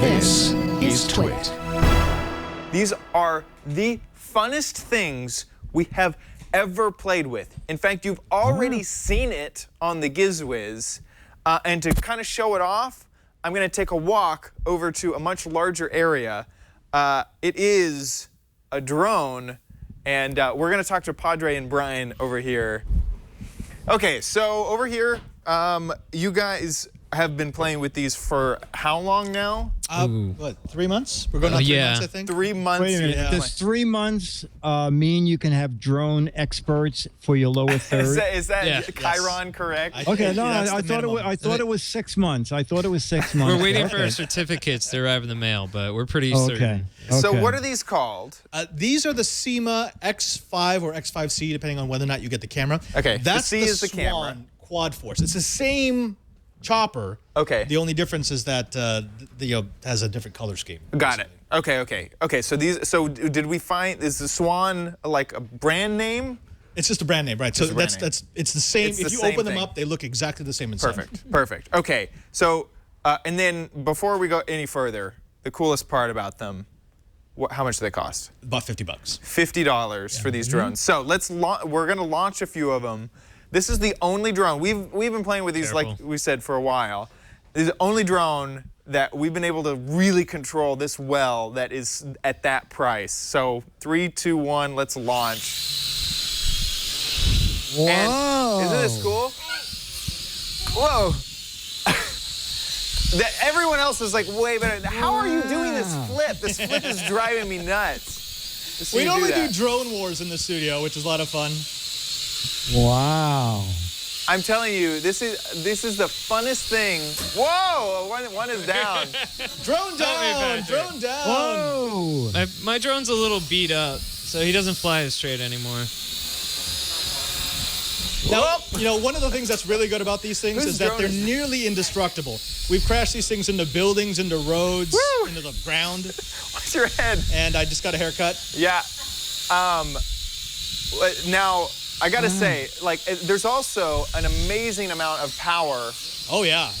This is TWiT. These are the funnest things we have ever played with. In fact, you've already seen it on the Giz Wiz. And to kind of show it off, I'm going to take a walk over to a much larger area. It is a drone, and we're going to talk to Padre and Brian over here. Okay, so over here, you guys have been playing with these for how long now? What, 3 months? We're going on 3 months, I think. 3 months. Wait a minute. Yeah. Does 3 months mean you can have drone experts for your lower third? is that Chiron correct? Okay, no, that's I the thought minimum. I thought it was 6 months. I thought it was 6 months. We're waiting for our certificates to arrive in the mail, but we're pretty certain. So what are these called? These are the Syma X5 or X5C, depending on whether or not you get the camera. Okay, That's the C is the camera. Swan Quad Force. It's the same chopper. Okay. The only difference is that has a different color scheme. Got it. Okay. So these. So did we find? Is the Swan like a brand name? It's just a brand name, right? So it's the same. It's if the you same open them thing. up, they look exactly the same inside. Perfect. Okay. So and then before we go any further, the coolest part about them. How much do they cost? About $50. $50 for these drones. So we're gonna launch a few of them. This is the only drone we've been playing with these, like we said, for a while. This is the only drone that we've been able to really control this well that is at that price. So 3, 2, 1, let's launch. Whoa! And isn't this cool? Whoa! Everyone else is like way better. How are you doing this flip? This flip is driving me nuts. We normally do drone wars in the studio, which is a lot of fun. Wow! I'm telling you, this is the funnest thing. Whoa! One is down. Drone down! Drone down! Whoa! My drone's a little beat up, so he doesn't fly as straight anymore. Now, you know, one of the things that's really good about these things is that they're nearly indestructible. We've crashed these things into buildings, into roads, into the ground. What's your head? And I just got a haircut. Yeah. Now, I gotta say, like, there's also an amazing amount of power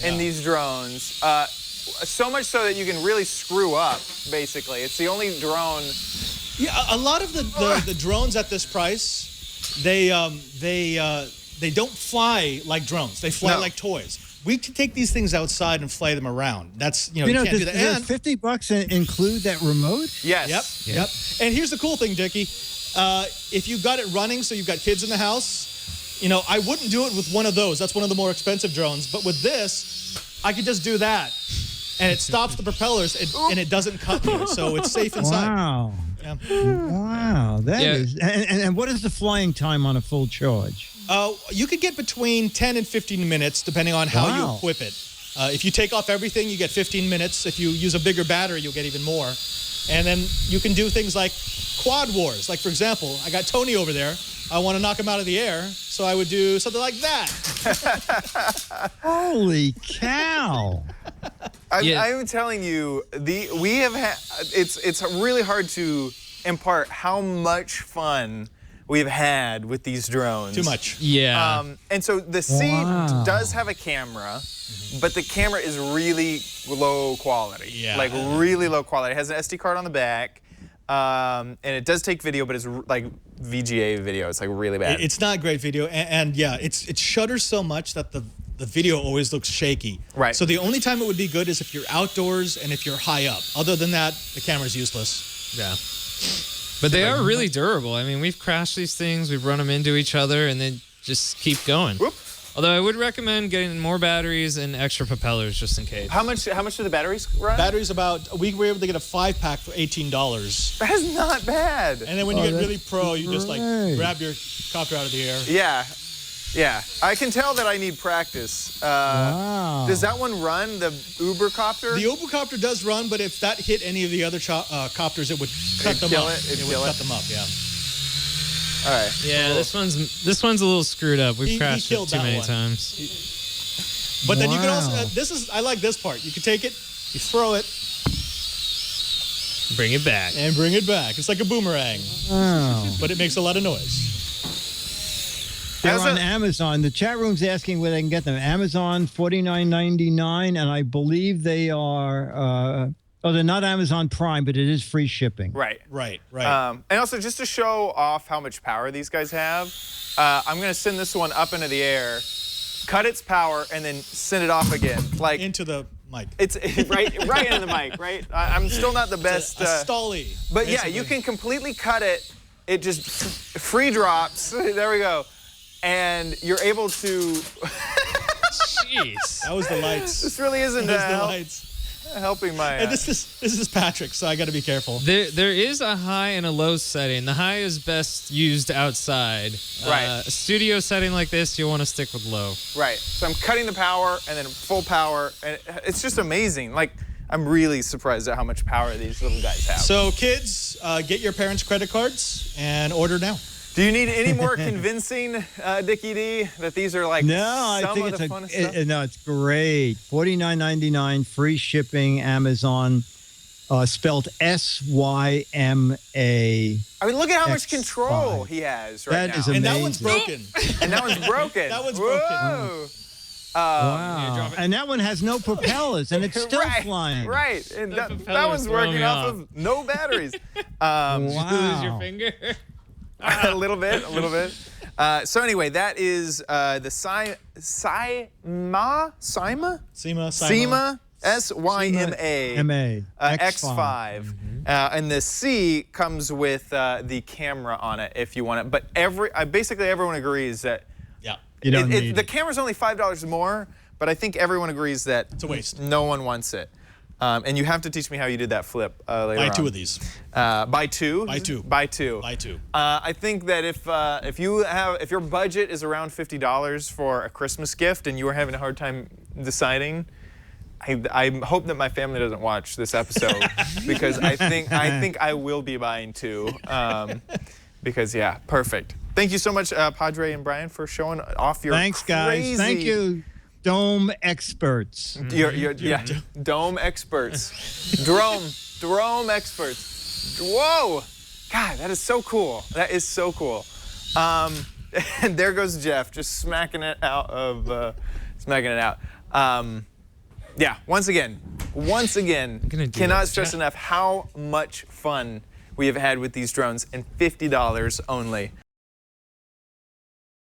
in these drones. So much so that you can really screw up, basically. It's the only drone. Yeah, a lot of the drones at this price, they don't fly like drones. They fly like toys. We can take these things outside and fly them around. That's, you can't do that. Does $50 include that remote? Yes. Yep. And here's the cool thing, Dickie. If you've got it running, so you've got kids in the house, I wouldn't do it with one of those. That's one of the more expensive drones. But with this, I could just do that. And it stops the propellers, and it doesn't cut me. So it's safe inside. Wow. Yeah. Wow. That is. And what is the flying time on a full charge? You could get between 10 and 15 minutes, depending on how you equip it. If you take off everything, you get 15 minutes. If you use a bigger battery, you'll get even more. And then you can do things like quad wars. Like, for example, I got Tony over there. I want to knock him out of the air, so I would do something like that. Holy cow! I'm telling you, we have had. It's really hard to impart how much fun we've had with these drones. Too much. Yeah. And so the C does have a camera, but the camera is really low quality. Yeah. Like really low quality. It has an SD card on the back, and it does take video, but it's like VGA video. It's like really bad. It's not great video, and yeah, it shudders so much that the video always looks shaky. Right. So the only time it would be good is if you're outdoors and if you're high up. Other than that, the camera's useless. Yeah. But they are really durable. I mean, we've crashed these things, we've run them into each other, and they just keep going. Whoop. Although I would recommend getting more batteries and extra propellers just in case. How much do the batteries run? Batteries we were able to get a 5-pack for $18. That's not bad. And then when you get really pro, you just like grab your copter out of the air. Yeah. I can tell that I need practice. Wow. Does that one run, the UberCopter? The UberCopter does run, but if that hit any of the other copters, it would cut them up. It would cut them up, yeah. All right. Yeah, this one's a little screwed up. We've crashed it too many times. But then you can also, I like this part. You can take it, you throw it. Bring it back. And bring it back. It's like a boomerang. Wow. But it makes a lot of noise. They're on Amazon. The chat room's asking where they can get them. Amazon, $49.99, and I believe they are Oh, they're not Amazon Prime, but it is free shipping. Right. Right. Right. And also, just to show off how much power these guys have, I'm going to send this one up into the air, cut its power, and then send it off again. Like Into the mic. It's right into the mic, right? I'm still not the best. A stolly. But basically. yeah, you can completely cut it. It just free drops. There we go. And you're able to. Jeez. That was the lights. This really isn't That was the lights. helping my. And this is Patrick, so I got to be careful. There is a high and a low setting. The high is best used outside. Right. A studio setting like this, you'll want to stick with low. Right. So I'm cutting the power and then full power, and it's just amazing. Like, I'm really surprised at how much power these little guys have. So kids, get your parents' credit cards and order now. Do you need any more convincing, Dickie D, that these are like No, I some think of it's the funnest stuff? no, it's great. $49.99, free shipping, Amazon, spelled SYMA. I mean, look at how much X5. control he has right That now. is And amazing. that one's broken. And that one's broken. That one's Whoa. Wow. drop it. And that one has no propellers, and it's still right, flying. Right. And that propellers one's throw working me off off. of no batteries. Lose your Wow. finger. A little bit. So anyway, that is the Syma Syma. SYMA MA. X5. And the C comes with the camera on it if you want it. But basically everyone agrees that Yeah. You don't need the it. camera's only $5 more, but I think everyone agrees that It's a waste. no one wants it. And you have to teach me how you did that flip later on. Buy 2 of these. Buy two? Buy 2. Buy 2. Buy 2. I think that if your budget is around $50 for a Christmas gift and you are having a hard time deciding, I hope that my family doesn't watch this episode because I think I will be buying 2. Because yeah, perfect. Thank you so much, Padre and Brian, for showing off your Thanks, guys. crazy. Thank you, Dome experts. Yeah, dome experts. Drone experts. Whoa! God, that is so cool. That is so cool. And there goes Jeff, just smacking it out. Yeah, once again, cannot stress enough how much fun we have had with these drones, and $50 only.